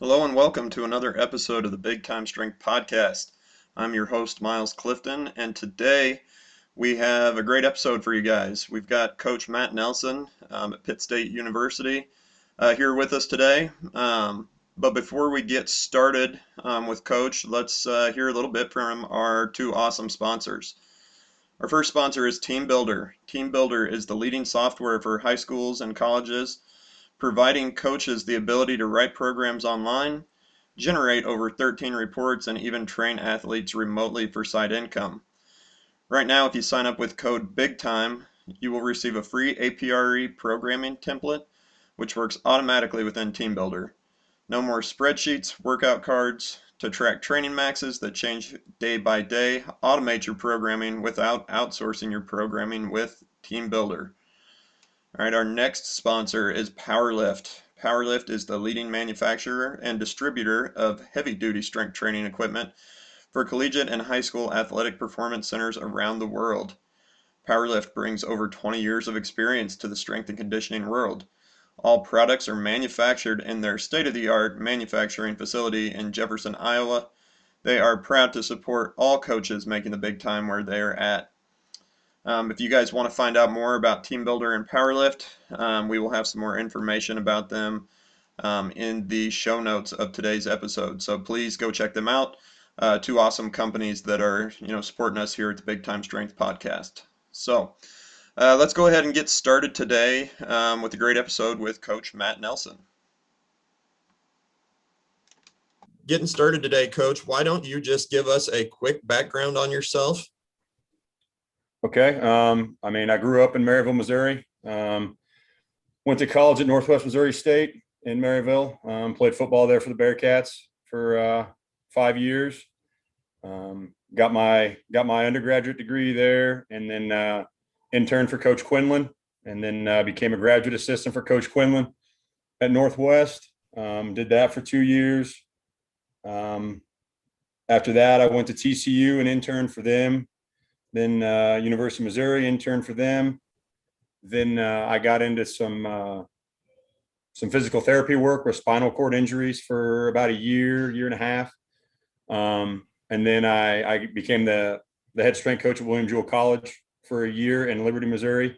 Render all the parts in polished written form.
Hello and welcome to another episode of the Big Time Strength Podcast. I'm your host, Miles Clifton, and today we have a great episode for you guys. We've got Coach Matt Nelson at Pitt State University here with us today. But before we get started with Coach, let's hear a little bit from our two awesome sponsors. Our first sponsor is TeamBuildr. TeamBuildr is the leading software for high schools and colleges, providing coaches the ability to write programs online, generate over 13 reports, and even train athletes remotely for side income. Right now, if you sign up with code BigTime, you will receive a free APRE programming template, which works automatically within TeamBuildr. No more spreadsheets, workout cards to track training maxes that change day by day. Automate your programming without outsourcing your programming with TeamBuildr. All right, our next sponsor is Powerlift. Powerlift is the leading manufacturer and distributor of heavy-duty strength training equipment for collegiate and high school athletic performance centers around the world. Powerlift brings over 20 years of experience to the strength and conditioning world. All products are manufactured in their state-of-the-art manufacturing facility in Jefferson, Iowa. They are proud to support all coaches making the big time where they are at. If you guys want to find out more about TeamBuildr and Powerlift, we will have some more information about them in the show notes of today's episode. So please go check them out. Two awesome companies that are, supporting us here at the Big Time Strength Podcast. So let's go ahead and get started today with a great episode with Coach Matt Nelson. Getting started today, Coach, why don't you just give us a quick background on yourself? Okay. I grew up in Maryville, Missouri. Went to college at Northwest Missouri State in Maryville. Played football there for the Bearcats for 5 years. Got my undergraduate degree there, and then interned for Coach Quinlan, and then became a graduate assistant for Coach Quinlan at Northwest. Did that for 2 years. After that, I went to TCU and interned for them. Then University of Missouri, interned for them. Then I got into some physical therapy work with spinal cord injuries for about a year and a half. And then I became the head strength coach at William Jewell College for a year in Liberty, Missouri.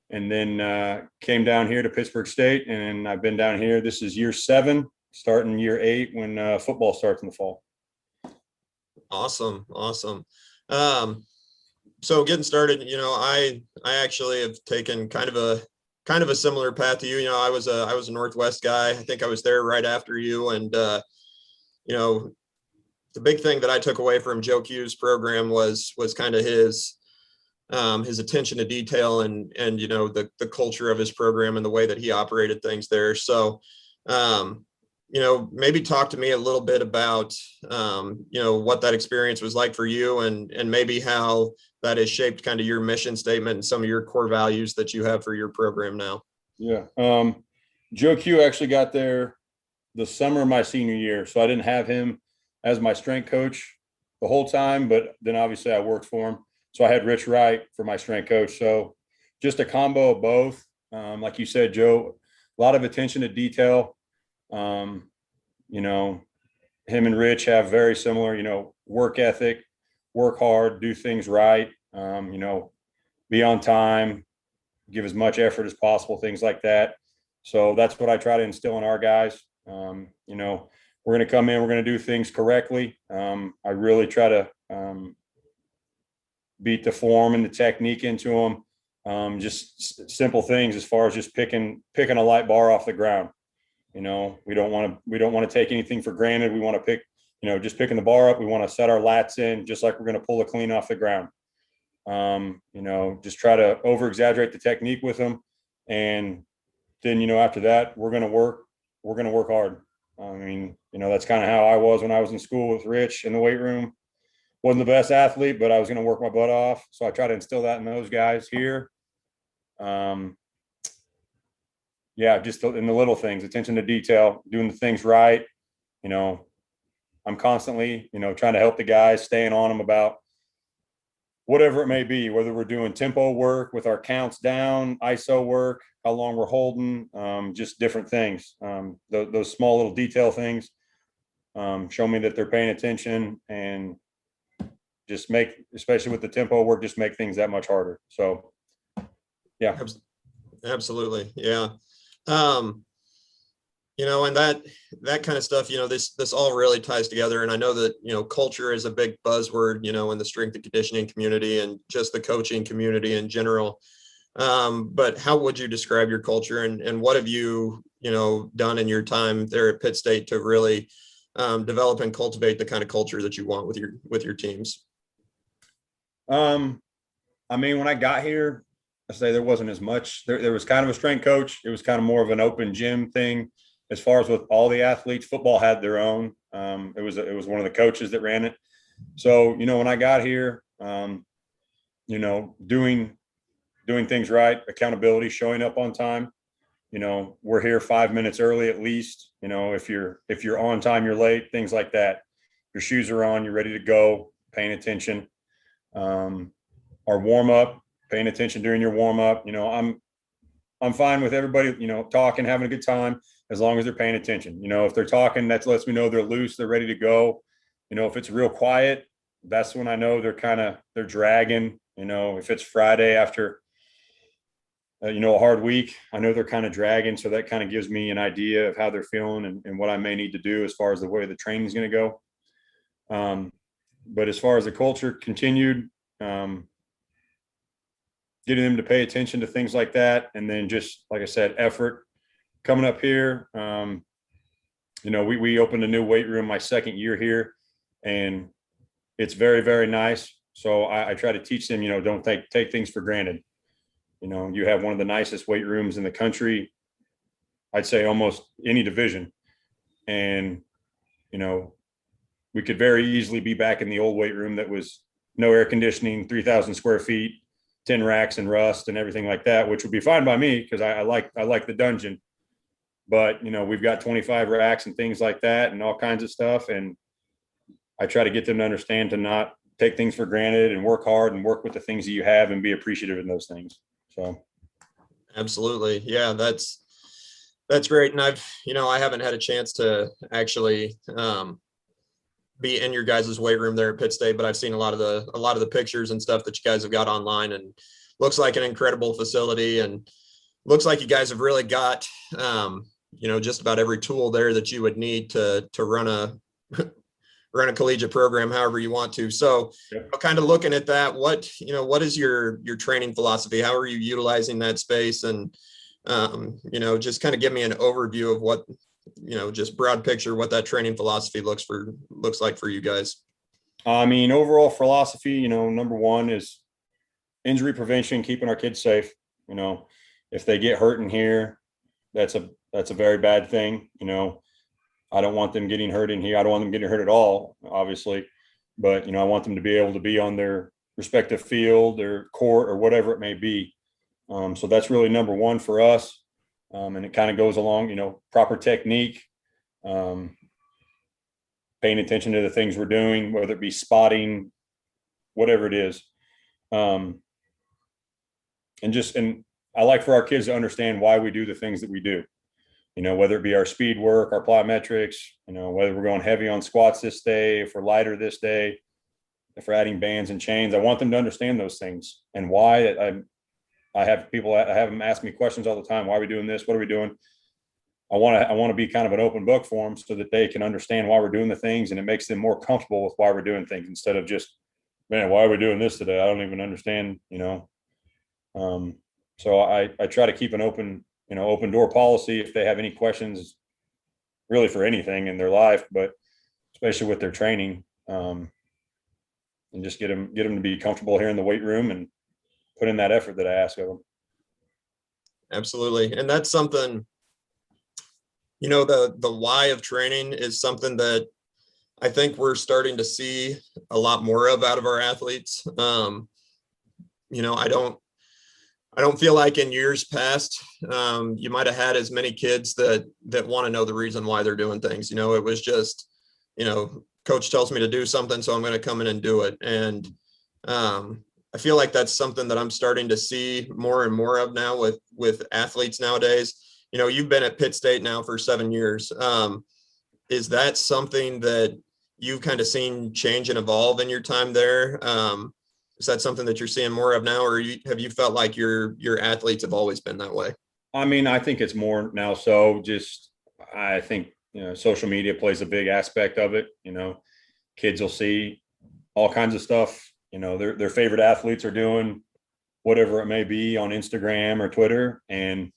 And then came down here to Pittsburg State, and I've been down here. This is year 7, starting year 8 when football starts in the fall. Awesome. So getting started, I actually have taken kind of a similar path to you. I was a Northwest guy. I think I was there right after you. And, the big thing that I took away from Joe Q's program was kind of his attention to detail and the culture of his program and the way that he operated things there. So, maybe talk to me a little bit about, what that experience was like for you and maybe how that has shaped kind of your mission statement and some of your core values that you have for your program now. Yeah. Joe Q actually got there the summer of my senior year. So I didn't have him as my strength coach the whole time, but then obviously I worked for him. So I had Rich Wright for my strength coach. So just a combo of both. Like you said, Joe, a lot of attention to detail. Him and Rich have very similar, work ethic, work hard, do things right, be on time, give as much effort as possible, things like that. So that's what I try to instill in our guys. We're going to come in, we're going to do things correctly. I really try to beat the form and the technique into them. Just simple things as far as just picking a light bar off the ground. We don't want to take anything for granted. We want to pick, just picking the bar up. We want to set our lats in just like we're going to pull a clean off the ground. Just try to over exaggerate the technique with them. And then, after that, we're going to work hard. That's kind of how I was when I was in school with Rich in the weight room. Wasn't the best athlete, but I was going to work my butt off. So I try to instill that in those guys here. Just in the little things, attention to detail, doing the things right. I'm constantly, trying to help the guys, staying on them about whatever it may be, whether we're doing tempo work with our counts down, ISO work, how long we're holding, just different things. Those small little detail things show me that they're paying attention, and just make, especially with the tempo work, just make things that much harder. So, yeah. Absolutely. Yeah. And that kind of stuff, this all really ties together. And I know that, culture is a big buzzword, in the strength and conditioning community and just the coaching community in general. But how would you describe your culture, and what have you, done in your time there at Pitt State to really develop and cultivate the kind of culture that you want with your teams? I mean, when I got here, I say there wasn't as much. There was kind of a strength coach. It was kind of more of an open gym thing. As far as with all the athletes, football had their own. It was one of the coaches that ran it. So, when I got here, doing things right, accountability, showing up on time. We're here 5 minutes early at least. If you're on time, you're late, things like that. Your shoes are on, you're ready to go, paying attention. Our warm up, paying attention during your warm up. I'm fine with everybody, talking, having a good time, as long as they're paying attention. If they're talking, that lets me know they're loose, they're ready to go. If it's real quiet, that's when I know they're dragging. If it's Friday after, a hard week, I know they're kind of dragging. So that kind of gives me an idea of how they're feeling and what I may need to do as far as the way the training is going to go. But as far as the culture continued, getting them to pay attention to things like that. And then just, like I said, effort coming up here. We opened a new weight room my second year here, and it's very, very nice. So I try to teach them, don't take things for granted. You have one of the nicest weight rooms in the country, I'd say almost any division. And, we could very easily be back in the old weight room that was no air conditioning, 3,000 square feet, 10 racks and rust and everything like that, which would be fine by me because I like the dungeon. But, we've got 25 racks and things like that and all kinds of stuff. And I try to get them to understand to not take things for granted and work hard and work with the things that you have and be appreciative in those things. So. Absolutely. Yeah, that's great. And I haven't had a chance to actually be in your guys' weight room there at Pitt State, but I've seen a lot of the pictures and stuff that you guys have got online, and looks like an incredible facility, and looks like you guys have really got, just about every tool there that you would need to run a collegiate program however you want to. So kind of looking at that, what is your training philosophy? How are you utilizing that space? And, just kind of give me an overview of what, just broad picture, what that training philosophy looks like for you guys. I mean, overall philosophy, number one is injury prevention, keeping our kids safe. If they get hurt in here, that's a very bad thing. I don't want them getting hurt in here. I don't want them getting hurt at all, obviously, but I want them to be able to be on their respective field or court or whatever it may be. So that's really number one for us. And it kind of goes along, proper technique, paying attention to the things we're doing, whether it be spotting, whatever it is. And I like for our kids to understand why we do the things that we do, whether it be our speed work, our plyometrics, whether we're going heavy on squats this day, if we're lighter this day, if we're adding bands and chains. I want them to understand those things and why. I have them ask me questions all the time. Why are we doing this? What are we doing? I want to be kind of an open book for them so that they can understand why we're doing the things, and it makes them more comfortable with why we're doing things instead of just, man, why are we doing this today? I don't even understand, So I try to keep an open door policy if they have any questions, really for anything in their life, but especially with their training, and just get them to be comfortable here in the weight room and put in that effort that I ask of them. Absolutely. And that's something, the why of training is something that I think we're starting to see a lot more of out of our athletes. I don't feel like in years past, you might have had as many kids that want to know the reason why they're doing things. It was just, coach tells me to do something, so I'm going to come in and do it. And I feel like that's something that I'm starting to see more and more of now with athletes nowadays. You've been at Pitt State now for 7 years. is that something that you've kind of seen change and evolve in your time there? Is that something that you're seeing more of now, or have you felt like your athletes have always been that way? I mean, I think it's more now. So just, I think, social media plays a big aspect of it. Kids will see all kinds of stuff, their favorite athletes are doing whatever it may be on Instagram or Twitter. And,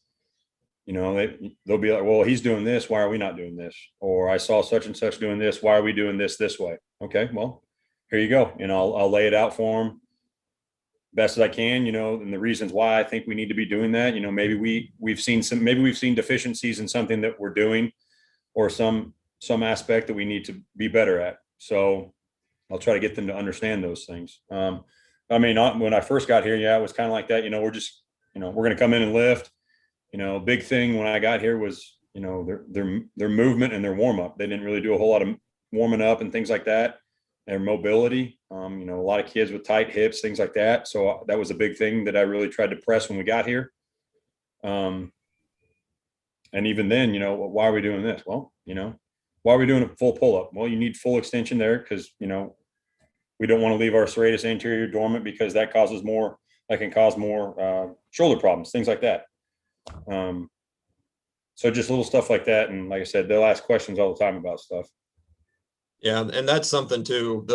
they'll be like, well, he's doing this. Why are we not doing this? Or I saw such and such doing this. Why are we doing this way? Okay, well, here you go. I'll lay it out for them best as I can, and the reasons why I think we need to be doing that. Maybe we've seen deficiencies in something that we're doing, or some aspect that we need to be better at. So I'll try to get them to understand those things. I mean, when I first got here, yeah, it was kind of like that. We're just, we're going to come in and lift. Big thing when I got here was, their movement and their warm up. They didn't really do a whole lot of warming up and things like that. Their mobility, a lot of kids with tight hips, things like that. So that was a big thing that I really tried to press when we got here. And even then, why are we doing this? Well, why are we doing a full pull up? Well, you need full extension there because, we don't want to leave our serratus anterior dormant because that can cause more shoulder problems, things like that. So just little stuff like that. And like I said, they'll ask questions all the time about stuff. Yeah. And that's something too.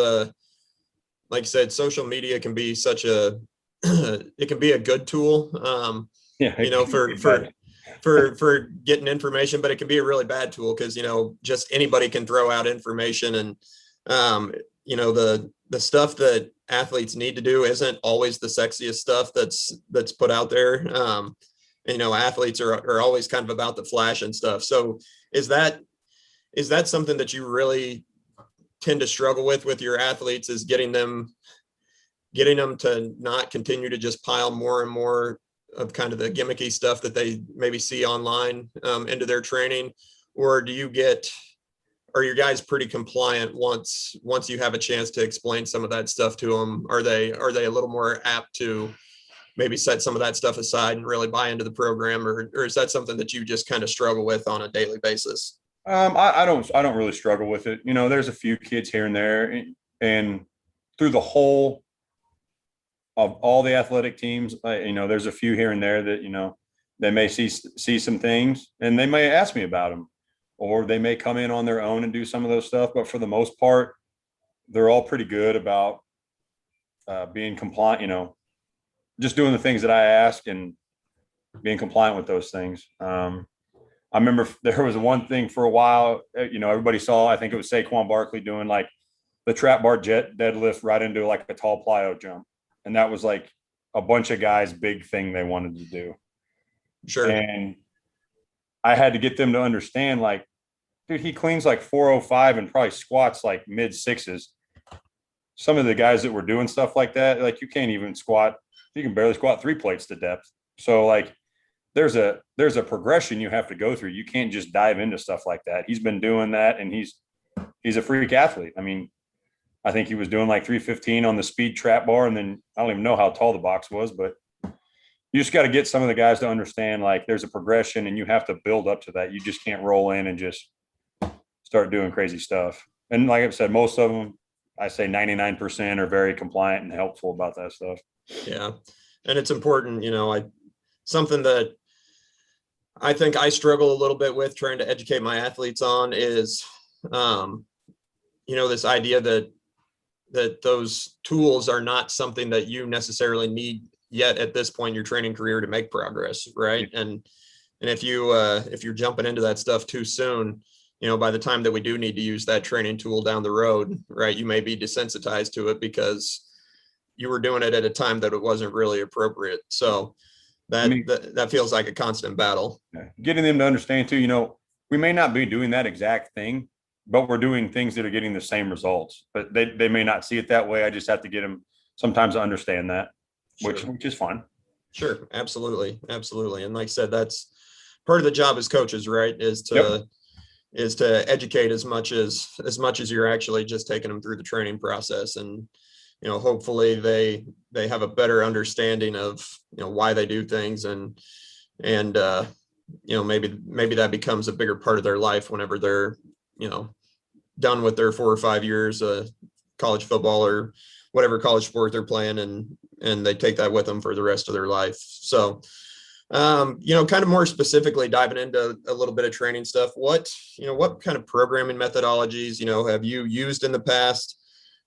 Like I said, social media can be it can be a good tool, for getting information, but it can be a really bad tool because, just anybody can throw out information, and, the stuff that athletes need to do isn't always the sexiest stuff that's put out there. Athletes are always kind of about the flash and stuff. So is that something that you really tend to struggle with your athletes, is getting them to not continue to just pile more and more of kind of the gimmicky stuff that they maybe see online into their training? Or are your guys pretty compliant once you have a chance to explain some of that stuff to them? Are they a little more apt to maybe set some of that stuff aside and really buy into the program, or is that something that you just kind of struggle with on a daily basis? I don't really struggle with it. There's a few kids here and there, and through the whole of all the athletic teams, there's a few here and there that, they may see some things and they may ask me about them, or they may come in on their own and do some of those stuff. But for the most part, they're all pretty good about being compliant, just doing the things that I ask and being compliant with those things. I remember there was one thing for a while, everybody saw, I think it was Saquon Barkley doing like the trap bar jet deadlift right into like a tall plyo jump. And that was like a bunch of guys' big thing they wanted to do. Sure. And I had to get them to understand, like, dude, he cleans like 405 and probably squats like mid sixes. Some of the guys that were doing stuff like that, like you can barely squat 3 plates to depth. So like, there's a progression you have to go through. You can't just dive into stuff like that. He's been doing that, and he's a freak athlete. I mean, I think he was doing like 315 on the speed trap bar, and then I don't even know how tall the box was, but you just got to get some of the guys to understand, like, there's a progression and you have to build up to that. You just can't roll in and just start doing crazy stuff. And like I said, most of them, I say 99% are very compliant and helpful about that stuff. Yeah. And it's important, something that I think I struggle a little bit with trying to educate my athletes on is, this idea that those tools are not something that you necessarily need yet at this point in your training career to make progress. Right. And if you're jumping into that stuff too soon, by the time that we do need to use that training tool down the road, right, you may be desensitized to it because you were doing it at a time that it wasn't really appropriate. So that feels like a constant battle. Getting them to understand too, we may not be doing that exact thing, but we're doing things that are getting the same results, but they may not see it that way. I just have to get them sometimes to understand that, Sure. which is fun. Sure. Absolutely. Absolutely. And like I said, that's part of the job as coaches, right? Is to educate as much as you're actually just taking them through the training process. And, hopefully they have a better understanding of, why they do things, and maybe that becomes a bigger part of their life whenever they're done with their 4 or 5 years of college football or whatever college sport they're playing, and they take that with them for the rest of their life. So, kind of more specifically diving into a little bit of training stuff, what kind of programming methodologies, have you used in the past,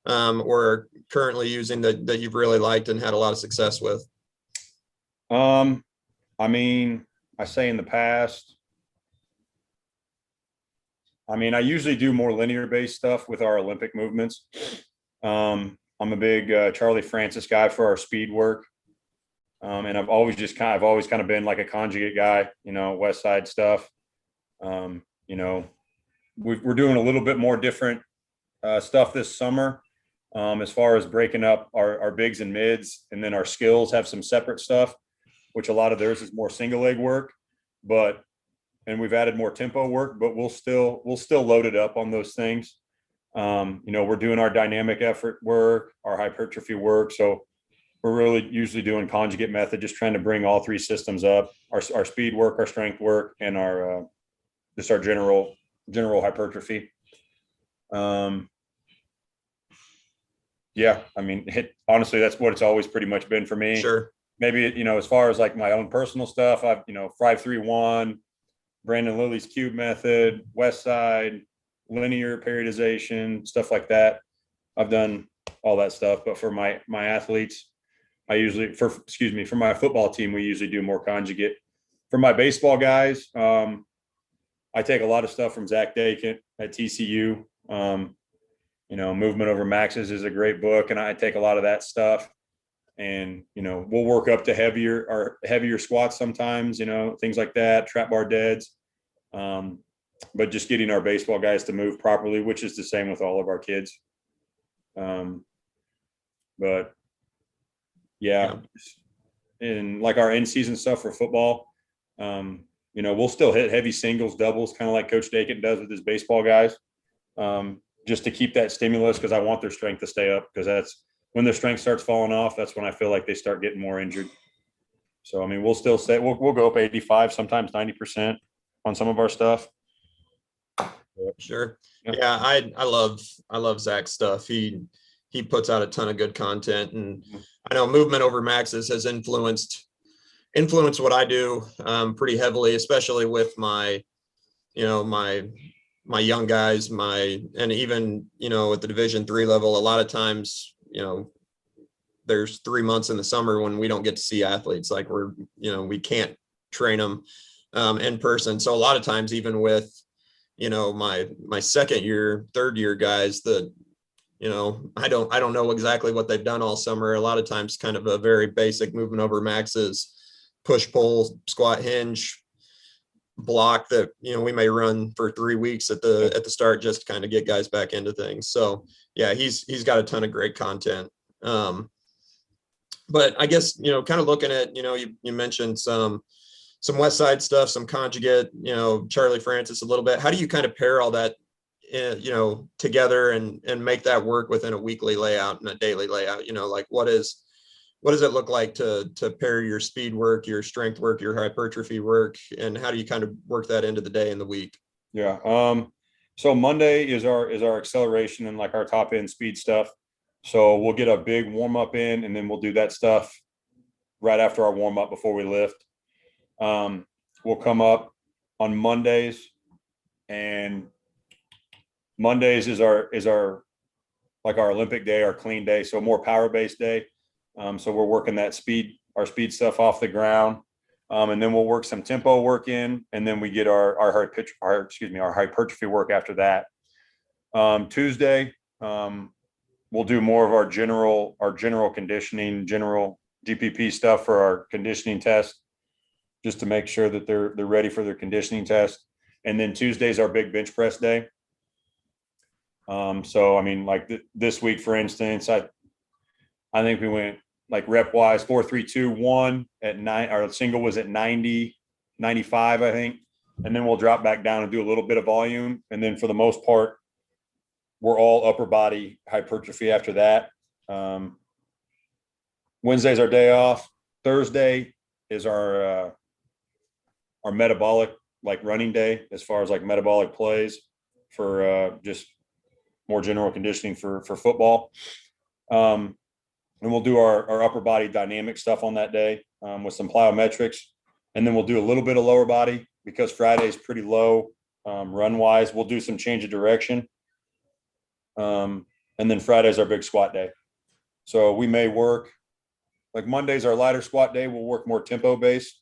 or are currently using that you've really liked and had a lot of success with? I say in the past, I usually do more linear based stuff with our Olympic movements. I'm a big Charlie Francis guy for our speed work. And I've always kind of been like a conjugate guy, West Side stuff. We're doing a little bit more different stuff this summer, as far as breaking up our bigs and mids, and then our skills have some separate stuff, which a lot of theirs is more single leg work, and we've added more tempo work, but we'll still load it up on those things. We're doing our dynamic effort work, our hypertrophy work. So we're really usually doing conjugate method, just trying to bring all 3 systems up: our speed work, our strength work, and our general hypertrophy. Honestly, that's what it's always pretty much been for me. Sure. Maybe, as far as like my own personal stuff, I've, 5-3-1, Brandon Lilly's cube method, West Side, linear periodization, stuff like that. I've done all that stuff, but for my athletes, for my football team, we usually do more conjugate. For my baseball guys, I take a lot of stuff from Zach Dakin at TCU. Movement Over Maxes is a great book, and I take a lot of that stuff. And, we'll work up to heavier squats sometimes, things like that, trap bar deads. But just getting our baseball guys to move properly, which is the same with all of our kids. But yeah. And like our in-season stuff for football, we'll still hit heavy singles, doubles, kind of like Coach Dakin does with his baseball guys, just to keep that stimulus, because I want their strength to stay up, because that's when their strength starts falling off. That's when I feel like they start getting more injured. So, we'll still say we'll go up 85, sometimes 90% on some of our stuff. Sure. Yeah. I love Zach's stuff. He puts out a ton of good content, and I know Movement Over Maxes has influenced what I do pretty heavily, especially with my young guys, and even, at the Division III level, a lot of times, there's 3 months in the summer when we don't get to see athletes, like we can't train them in person. So a lot of times, even with, my second year, third year guys that, I don't know exactly what they've done all summer. A lot of times kind of a very basic Movement Over Maxes, push, pull, squat, hinge block that, we may run for 3 weeks at the start, just to kind of get guys back into things. So yeah, he's got a ton of great content. But I guess, kind of looking at, you mentioned some West Side stuff, some conjugate, Charlie Francis a little bit. How do you kind of pair all that, together and make that work within a weekly layout and a daily layout? Like what does it look like to pair your speed work, your strength work, your hypertrophy work, and how do you kind of work that into the day and the week? Yeah. So Monday is our acceleration and like our top end speed stuff. So we'll get a big warm up in, and then we'll do that stuff right after our warm up before we lift. We'll come up on Mondays, and Mondays is our like our Olympic day, our clean day. So more power based day. So we're working our speed stuff off the ground. And then we'll work some tempo work in, and then we get our hypertrophy work after that. Tuesday, we'll do more of our general conditioning, general GPP stuff for our conditioning test, just to make sure that they're ready for their conditioning test. And then Tuesday's our big bench press day. So like this week, for instance, I think we went like rep wise 4 3 2 1 at 9. Our single was at 90 95, I think, and then we'll drop back down and do a little bit of volume, and then for the most part we're all upper body hypertrophy after that. Wednesday's our day off. Thursday is our metabolic, like running day, as far as like metabolic plays. for just more general conditioning for football. And we'll do our upper body dynamic stuff on that day with some plyometrics. And then we'll do a little bit of lower body because Friday's pretty low run wise. We'll do some change of direction. And then Friday's our big squat day. So we may work, like Monday's our lighter squat day. We'll work more tempo based,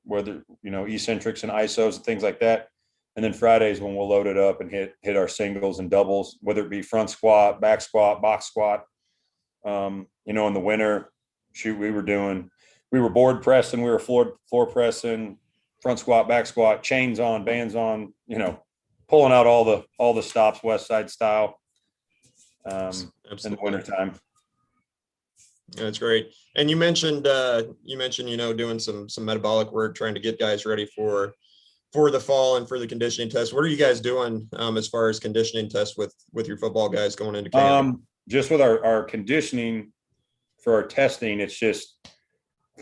whether, eccentrics and isos and things like that. And then Fridays when we'll load it up and hit our singles and doubles, whether it be front squat, back squat, box squat. In the winter, we were board pressing, we were floor pressing, front squat, back squat, chains on, bands on, pulling out all the stops, West Side style. In the wintertime. That's great. And you mentioned, doing some metabolic work, trying to get guys ready for the fall and for the conditioning test. What are you guys doing as far as conditioning tests with your football guys going into camp? Just with our conditioning for our testing, it's just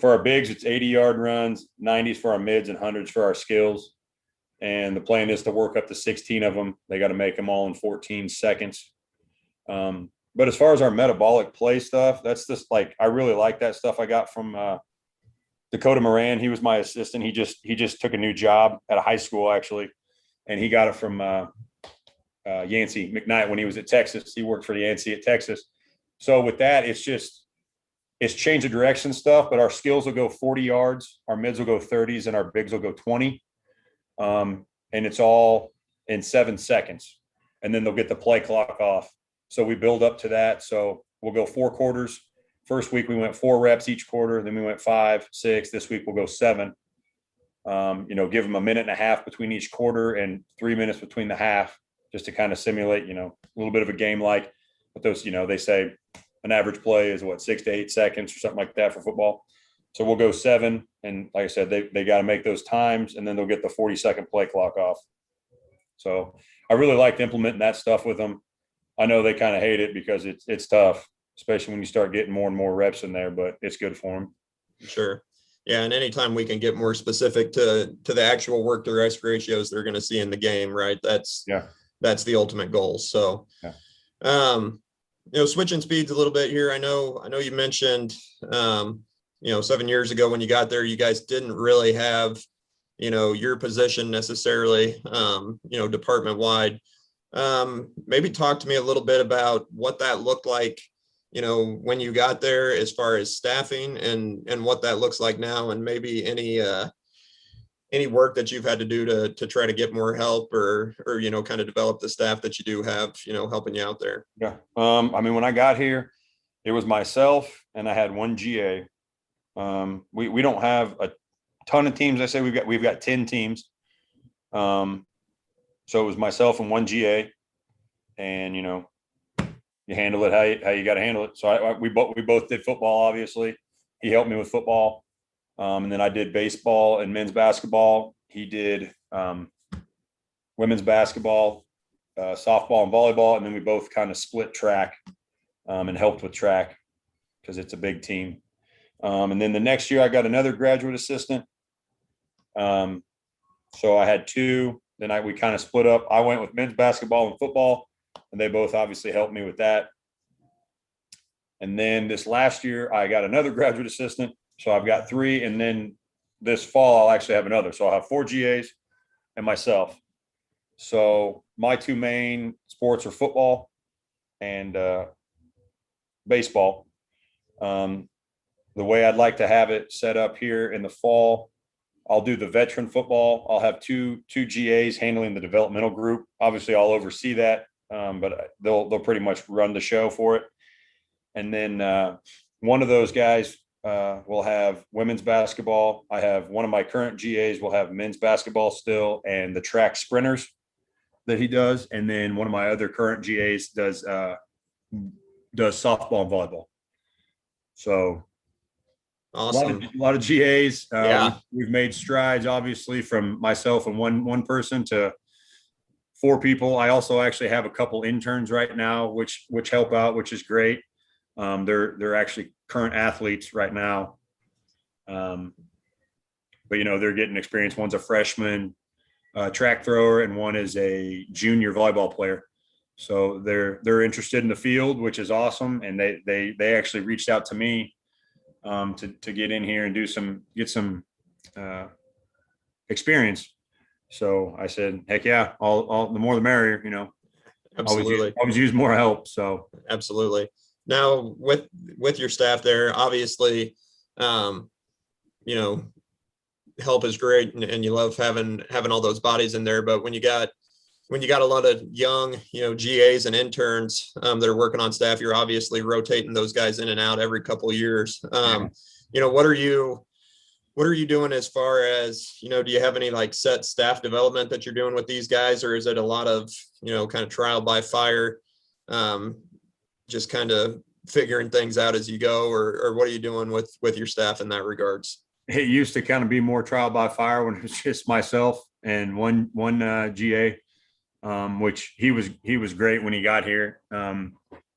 for our bigs, it's 80-yard runs, 90s for our mids, and 100s for our skills. And the plan is to work up to 16 of them. They got to make them all in 14 seconds. But as far as our metabolic play stuff, that's just I really like that stuff I got from Dakota Moran. He was my assistant. He just took a new job at a high school actually. And he got it from Yancey McKnight when he was at Texas. He worked for Yancey at Texas. So with that, it's change of direction stuff, but our skills will go 40 yards, our mids will go 30s, and our bigs will go 20. And it's all in 7 seconds. And then they'll get the play clock off. So we build up to that. So we'll go 4 quarters. First week we went 4 reps each quarter. Then we went 5, 6. This week we'll go 7. Give them a minute and a half between each quarter and 3 minutes between the half, just to kind of simulate, a little bit of a game like. But those, they say an average play is 6 to 8 seconds or something like that for football. So we'll go 7. And like I said, they got to make those times, and then they'll get the 40-second play clock off. So I really liked implementing that stuff with them. I know they kind of hate it because it's tough, especially when you start getting more and more reps in there, but it's good for them. Sure. Yeah. And anytime we can get more specific to the actual work to rest ratios they're going to see in the game, right? That's the ultimate goal. So, switching speeds a little bit here. I know you mentioned, 7 years ago when you got there, you guys didn't really have, your position necessarily, department wide. Maybe talk to me a little bit about what that looked like, when you got there as far as staffing and what that looks like now, and maybe any work that you've had to do to try to get more help or kind of develop the staff that you do have, helping you out there. Yeah. When I got here, it was myself and I had one GA. We don't have a ton of teams. I say we've got 10 teams. So it was myself and one GA, and you handle it how you got to handle it. So we both did football. Obviously, he helped me with football, and then I did baseball and men's basketball. He did women's basketball, softball, and volleyball, and then we both kind of split track and helped with track because it's a big team. And then the next year, I got another graduate assistant. So I had 2. Then we kind of split up. I went with men's basketball and football, and they both obviously helped me with that. And then this last year, I got another graduate assistant. So I've got 3. And then this fall, I'll actually have another. So I'll have 4 GAs and myself. So my 2 main sports are football and baseball. The way I'd like to have it set up here in the fall, I'll do the veteran football. I'll have two GAs handling the developmental group. Obviously, I'll oversee that, but they'll pretty much run the show for it. And then one of those guys will have women's basketball. I have one of my current GAs will have men's basketball still and the track sprinters that he does. And then one of my other current GAs does softball and volleyball. So awesome. A lot of GAs. Yeah. We've made strides, obviously, from myself and one person to 4 people. I also actually have a couple interns right now, which help out, which is great. They're actually current athletes right now. But they're getting experience. One's a freshman. track thrower, and one is a junior volleyball player. So they're interested in the field, which is awesome. And they actually reached out to me to get in here and get some experience. So I said, heck yeah, all the more the merrier, Absolutely. Always use more help. So absolutely. Now with your staff there, obviously, help is great, and you love having all those bodies in there. But when you got a lot of young, GAs and interns that are working on staff, you're obviously rotating those guys in and out every couple of years. What are you doing as far as, do you have any like set staff development that you're doing with these guys, or is it a lot of, kind of trial by fire, just kind of figuring things out as you go, or what are you doing with your staff in that regards? It used to kind of be more trial by fire when it was just myself and one GA, which he was great when he got here.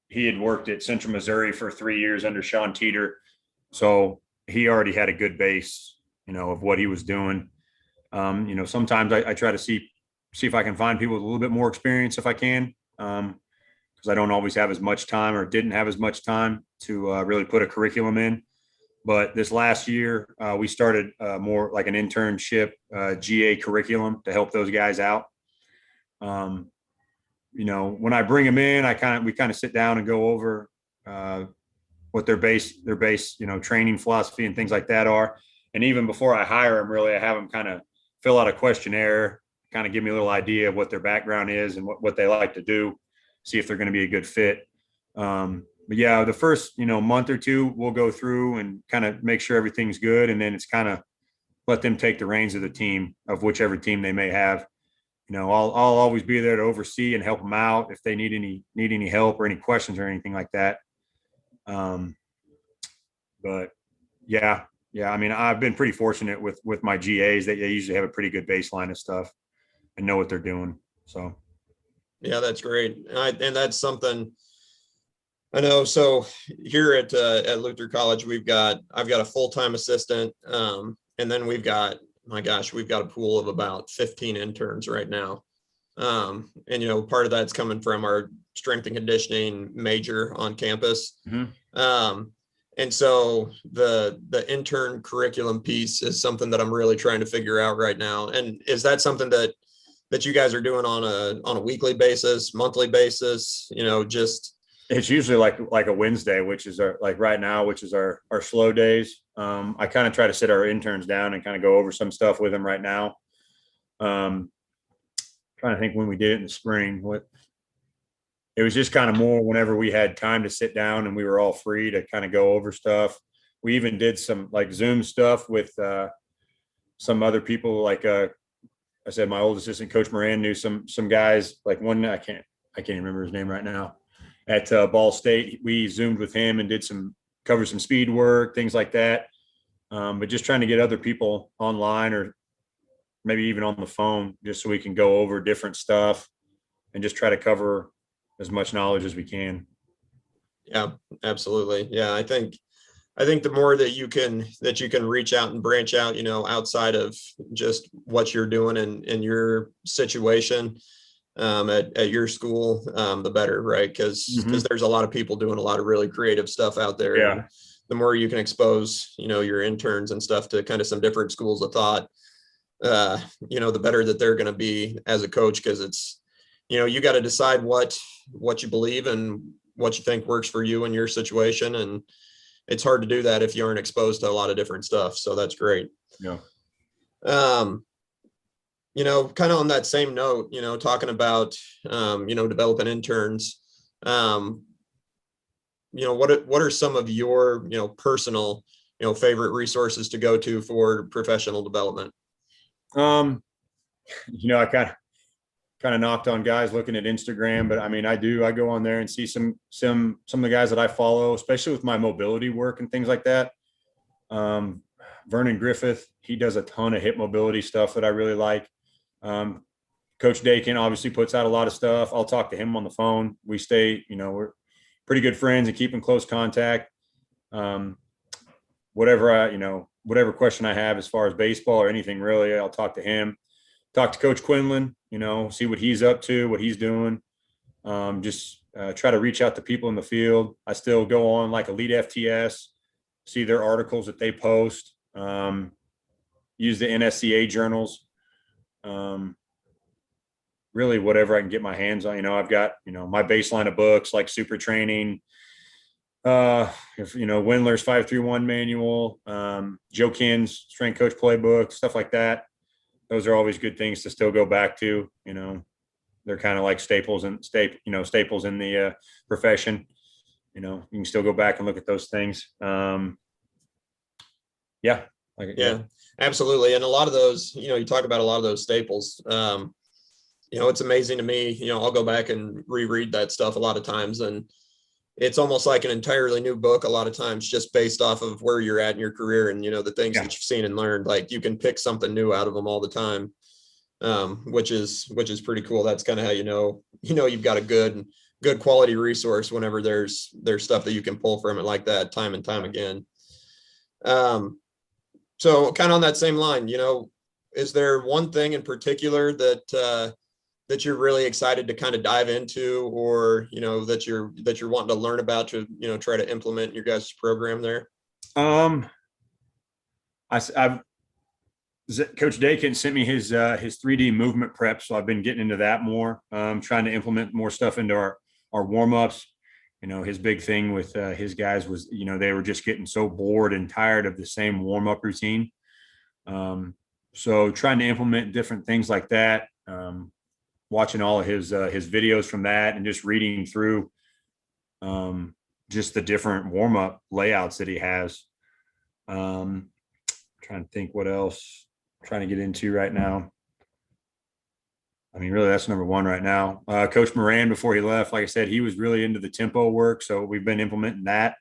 He had worked at Central Missouri for 3 years under Sean Teeter, so he already had a good base, of what he was doing. Sometimes I try to see if I can find people with a little bit more experience if I can, because I don't always have as much time, or didn't have as much time to really put a curriculum in. But this last year, we started more like an internship GA curriculum to help those guys out. When I bring them in, we kind of sit down and go over what their base, training philosophy and things like that are. And even before I hire them, really, I have them kind of fill out a questionnaire, kind of give me a little idea of what their background is and what they like to do, see if they're going to be a good fit. But yeah, the first, month or two, we'll go through and kind of make sure everything's good. And then it's kind of let them take the reins of the team, of whichever team they may have. I'll always be there to oversee and help them out if they need any help or any questions or anything like that. But yeah. I mean, I've been pretty fortunate with my GAs that they usually have a pretty good baseline of stuff and know what they're doing. So. Yeah, that's great. And that's something I know. So here at Luther College, I've got a full-time assistant. And then we've got a pool of about 15 interns right now. And, part of that's coming from our strength and conditioning major on campus. Mm-hmm. And so the intern curriculum piece is something that I'm really trying to figure out right now. And is that something that you guys are doing on a weekly basis, monthly basis, just? It's usually like a Wednesday, which is right now, which is our slow days. I kind of try to sit our interns down and kind of go over some stuff with them right now. Trying to think when we did it in the spring. It was just kind of more whenever we had time to sit down and we were all free to kind of go over stuff. We even did some like Zoom stuff with some other people. Like I said, my old assistant Coach Moran knew some guys. Like one, I can't even remember his name right now. At Ball State, we Zoomed with him and covered some speed work, things like that. But just trying to get other people online or maybe even on the phone, just so we can go over different stuff and just try to cover as much knowledge as we can. Yeah, absolutely. Yeah, I think the more that you can reach out and branch out, outside of just what you're doing in your situation at your school, the better, right? Because there's a lot of people doing a lot of really creative stuff out there. Yeah. And the more you can expose, your interns and stuff to kind of some different schools of thought, the better that they're going to be as a coach, because it's, you got to decide what you believe and what you think works for you in your situation. And it's hard to do that if you aren't exposed to a lot of different stuff. So that's great. Yeah. Kind of on that same note, talking about, developing interns, what are some of your, personal, favorite resources to go to for professional development? I kind of knocked on guys looking at Instagram, but I mean, I go on there and see some of the guys that I follow, especially with my mobility work and things like that. Vernon Griffith, he does a ton of hip mobility stuff that I really like. Coach Dakin obviously puts out a lot of stuff. I'll talk to him on the phone. We stay, we're pretty good friends and keep in close contact. Whatever question I have as far as baseball or anything really, I'll talk to him. talk to Coach Quinlan, see what he's up to, what he's doing. Just try to reach out to people in the field. I still go on like Elite FTS, see their articles that they post, use the NSCA journals. Really whatever I can get my hands on. I've got, my baseline of books like Super Training, Windler's 531 manual, Joe Kinn's Strength Coach Playbook, stuff like that. Those are always good things to still go back to. They're kind of like staples in the profession. You can still go back and look at those things. Yeah. Absolutely. And a lot of those, you talk about a lot of those staples. It's amazing to me, I'll go back and reread that stuff a lot of times, and it's almost like an entirely new book a lot of times, just based off of where you're at in your career and, the things that you've seen and learned. Like, you can pick something new out of them all the time, which is pretty cool. That's kind of how you've got a good quality resource whenever there's stuff that you can pull from it like that time and time again. So kind of on that same line, is there one thing in particular that you're really excited to kind of dive into, or, that you're wanting to learn about to, try to implement in your guys' program there? Coach Dakin sent me his 3D movement prep. So I've been getting into that more, trying to implement more stuff into our warm-ups. His big thing with his guys was, they were just getting so bored and tired of the same warm-up routine. So trying to implement different things like that, watching all of his videos from that, and just reading through just the different warm-up layouts that he has. Trying to think what else I'm trying to get into right now. I mean, really, that's number one right now. Coach Moran, before he left, like I said, he was really into the tempo work. So we've been implementing that.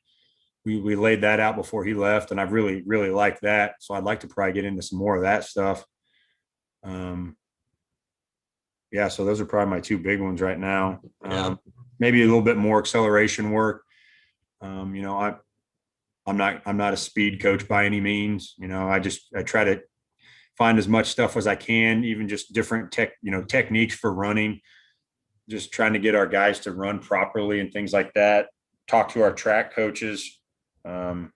We laid that out before he left, and I've really, really liked that. So I'd like to probably get into some more of that stuff. So those are probably my two big ones right now. Maybe a little bit more acceleration work. I'm not a speed coach by any means. I try to find as much stuff as I can, even just different techniques for running, just trying to get our guys to run properly and things like that. Talk to our track coaches. I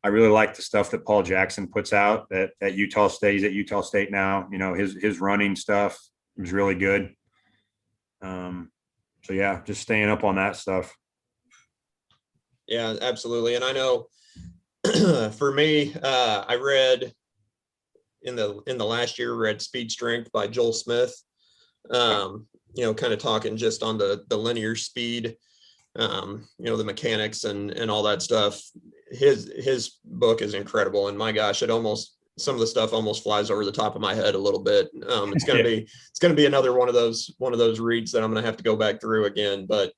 really like the stuff that Paul Jackson puts out at Utah State. He's at Utah State now. His running stuff was really good. Just staying up on that stuff. Yeah, absolutely. And I know for me, I read in the last year, read Speed Strength by Joel Smith, kind of talking just on the linear speed, the mechanics and all that stuff. His book is incredible. And my gosh, some of the stuff almost flies over the top of my head a little bit. It's going to be another one of those reads that I'm going to have to go back through again. But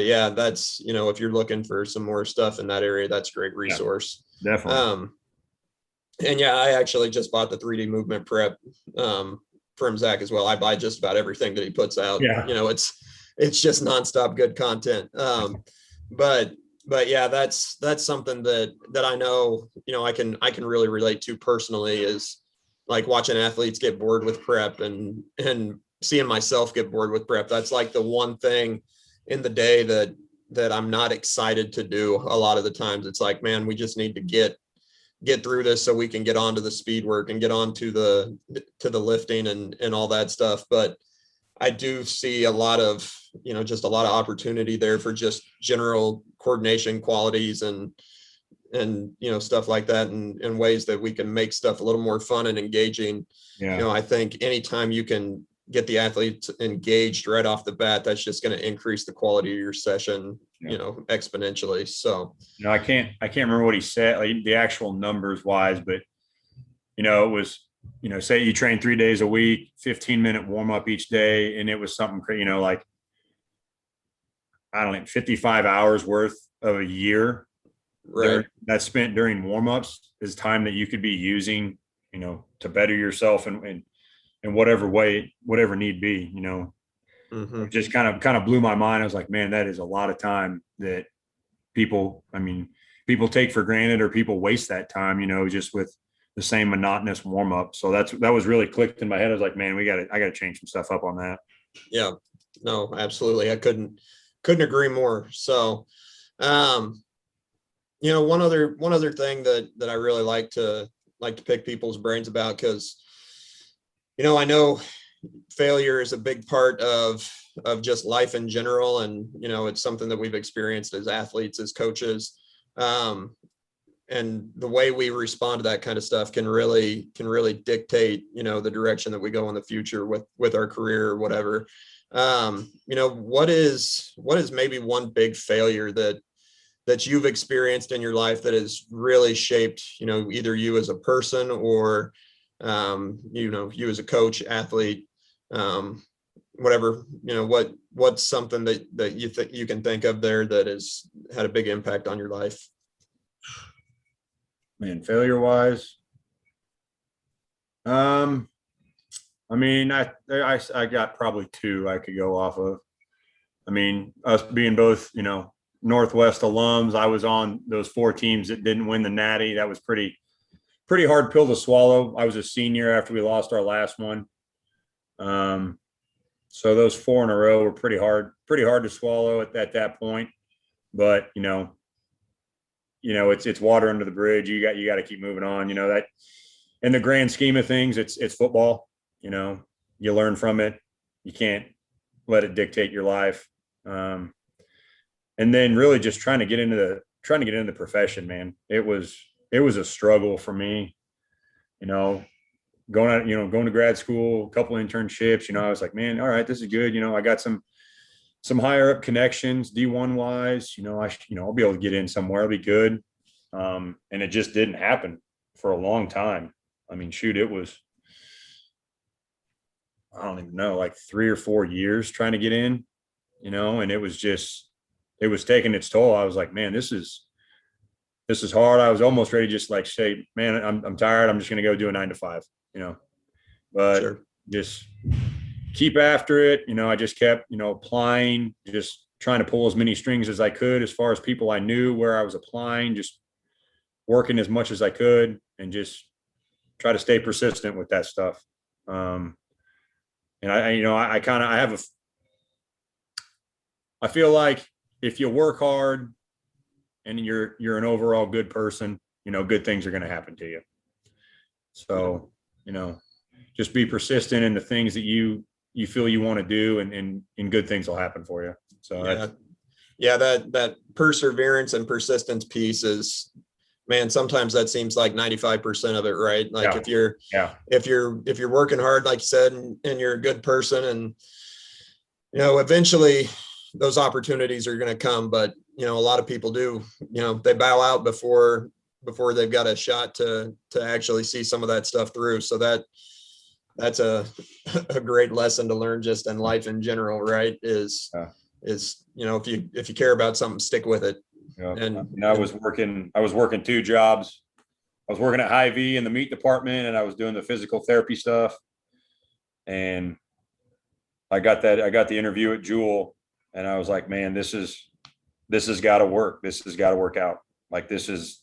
yeah, that's, if you're looking for some more stuff in that area, that's a great resource. Yeah, definitely. And yeah, I actually just bought the 3D movement prep from Zach as well. I buy just about everything that he puts out. Yeah. It's just nonstop good content. But yeah, that's something that I know, I can really relate to personally, is like watching athletes get bored with prep and seeing myself get bored with prep. That's like the one thing in the day that I'm not excited to do. A lot of the times it's like, man, we just need to get through this so we can get on to the speed work and get on to the lifting and all that stuff. But I do see a lot of, just a lot of opportunity there for just general coordination qualities and stuff like that, and ways that we can make stuff a little more fun and engaging. Yeah. I think anytime you can get the athletes engaged right off the bat, that's just going to increase the quality of your session, exponentially. So, I can't remember what he said, like the actual numbers wise, but it was, say you train 3 days a week, 15-minute warm up each day. And it was something, like, I don't know, 55 hours worth of a year. Right. That's spent during warm-ups is time that you could be using, to better yourself and whatever way, whatever need be, Mm-hmm. Just kind of blew my mind. I was like, man, that is a lot of time that people take for granted, or people waste that time, just with the same monotonous warm up. So that was really clicked in my head. I was like, man, I got to change some stuff up on that. Yeah, no, absolutely. I couldn't agree more. So, one other thing that I really like to pick people's brains about, because, I know failure is a big part of just life in general. And, it's something that we've experienced as athletes, as coaches. And the way we respond to that kind of stuff can really dictate, the direction that we go in the future with our career or whatever. What is maybe one big failure that you've experienced in your life that has really shaped, either you as a person or, you as a coach, athlete, whatever, what's something that you think you can think of there that has had a big impact on your life? Man, failure wise. I mean, I got probably two I could go off of. I mean, us being both, Northwest alums, I was on those 4 teams that didn't win the Natty. That was pretty hard pill to swallow. I was a senior after we lost our last one. So those 4 in a row were pretty hard to swallow at that point. But, it's water under the bridge. You got to keep moving on. That in the grand scheme of things, it's football. You learn from it. You can't let it dictate your life. And then really just trying to get into the profession, man. It was a struggle for me. Going to grad school, a couple internships. I was like, man, all right, this is good. I got some higher up connections, D1 wise. I'll be able to get in somewhere. It'll be good. And it just didn't happen for a long time. I mean, shoot, it was, I don't even know, like 3 or 4 years trying to get in, and it was taking its toll. I was like, man, this is hard. I was almost ready to just like say, man, I'm tired. I'm just going to go do a 9 to 5, but Sure. Just keep after it. I just kept, applying, just trying to pull as many strings as I could, as far as people I knew where I was applying, just working as much as I could and just try to stay persistent with that stuff. And I feel like if you work hard and you're an overall good person, good things are going to happen to you. So, just be persistent in the things that you feel you want to do, and good things will happen for you. So that perseverance and persistence piece is, man, sometimes that seems like 95% of it, right? Like if you're working hard, like you said, and you're a good person, and, eventually those opportunities are going to come, but, a lot of people do, they bow out before they've got a shot to actually see some of that stuff through. So that's a great lesson to learn just in life in general, right? Is if you care about something, stick with it. Yeah. And I was working 2 jobs. I was working at Hy-Vee in the meat department, and I was doing the physical therapy stuff. And I got the interview at Jewell, and I was like, man, this has got to work. This has got to work out. This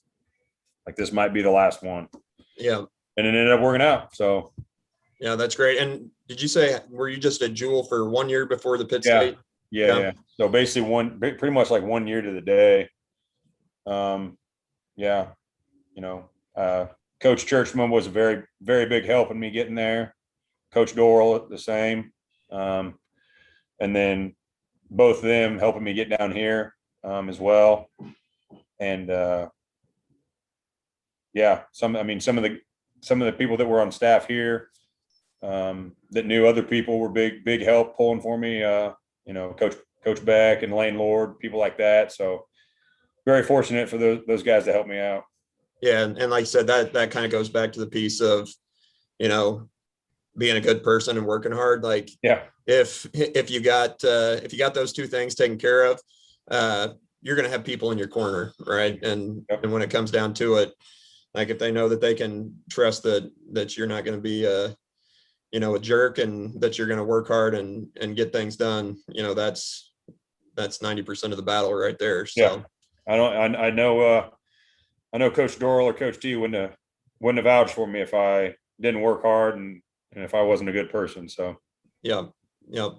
might be the last one. Yeah. And it ended up working out. So yeah, that's great. And did you say, were you just at Jewell for 1 year before the Pitt State? Yeah. So basically pretty much like 1 year to the day. Coach Churchman was a very, very big help in me getting there. Coach Doral the same. And then both of them helping me get down here as well. And some of the people that were on staff here that knew other people were big help pulling for me. Coach Beck and Lane Lord, people like that. So very fortunate for those guys to help me out. Yeah. And like I said, that kind of goes back to the piece of, being a good person and working hard. Like, yeah, if you got those 2 things taken care of, you're going to have people in your corner. Right. And when it comes down to it, like if they know that they can trust that you're not going to be a jerk, and that you're going to work hard and get things done, that's 90% of the battle right there. So yeah. I know Coach Doral or Coach T wouldn't wouldn't have vouched for me if I didn't work hard and if I wasn't a good person. So Yeah. Yeah.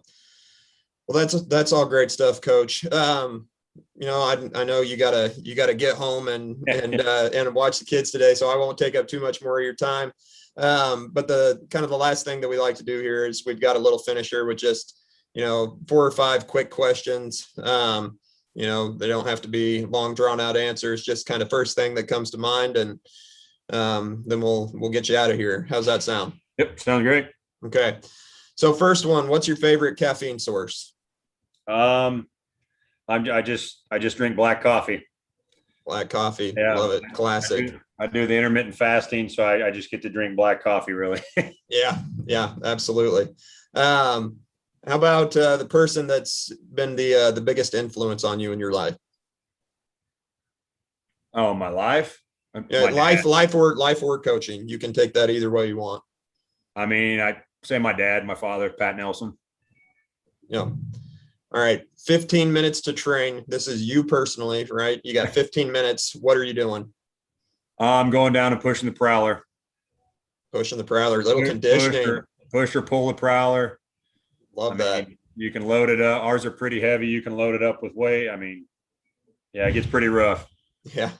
Well, that's all great stuff, Coach. I know you gotta get home and watch the kids today, so I won't take up too much more of your time. But the last thing that we like to do here is we've got a little finisher with just 4 or 5 quick questions. They don't have to be long drawn out answers, just kind of first thing that comes to mind, and then we'll get you out of here. How's that sound? Yep, sounds great. Okay. So first one, what's your favorite caffeine source? I just drink black coffee. Black coffee. Yeah. Love it. Classic. I do the intermittent fasting, so I just get to drink black coffee, really. Yeah, absolutely. How about the person that's been the biggest influence on you in your life? Oh, my life? Yeah, My dad. life work coaching. You can take that either way you want. I mean, I say my dad, my father, Pat Nelson. Yeah. All right. 15 minutes to train. This is you personally, right? You got 15 minutes. What are you doing? I'm going down and pushing the prowler. Pushing the prowler. Little conditioning. Push or pull the prowler. Love that. You can load it up. Ours are pretty heavy. You can load it up with weight. I mean, yeah, it gets pretty rough. Yeah.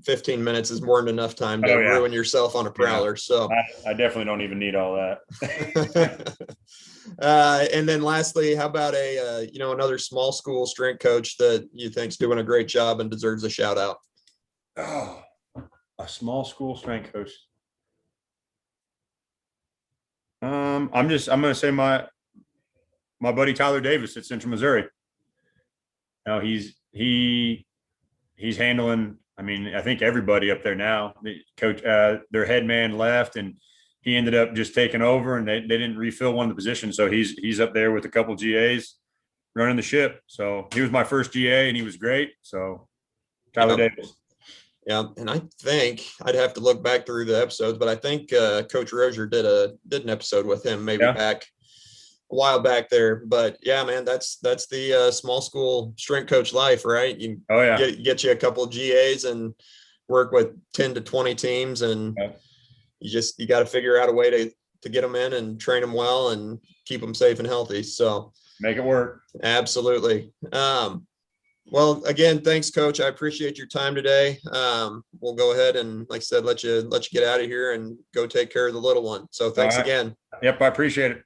15 minutes is more than enough time to ruin yourself on a prowler. So I definitely don't even need all that. And then lastly, how about another small school strength coach that you think's doing a great job and deserves a shout out? Oh, a small school strength coach. I'm going to say my buddy Tyler Davis at Central Missouri. He's handling, I mean, I think everybody up there now. The coach, their head man left, and he ended up just taking over, and they didn't refill one of the positions. So he's up there with a couple GAs running the ship. So he was my first GA, and he was great. So Tyler Davis. Yeah, and I think I'd have to look back through the episodes, but I think Coach Rozier did an episode with him back a while back there. But yeah, man, that's the small school strength coach life, right? You get you a couple of GAs and work with 10 to 20 teams, and you got to figure out a way to get them in and train them well and keep them safe and healthy. So make it work. Absolutely. Well, again, thanks, Coach. I appreciate your time today. We'll go ahead and, like I said, let you get out of here and go take care of the little one. So thanks again. Yep, I appreciate it.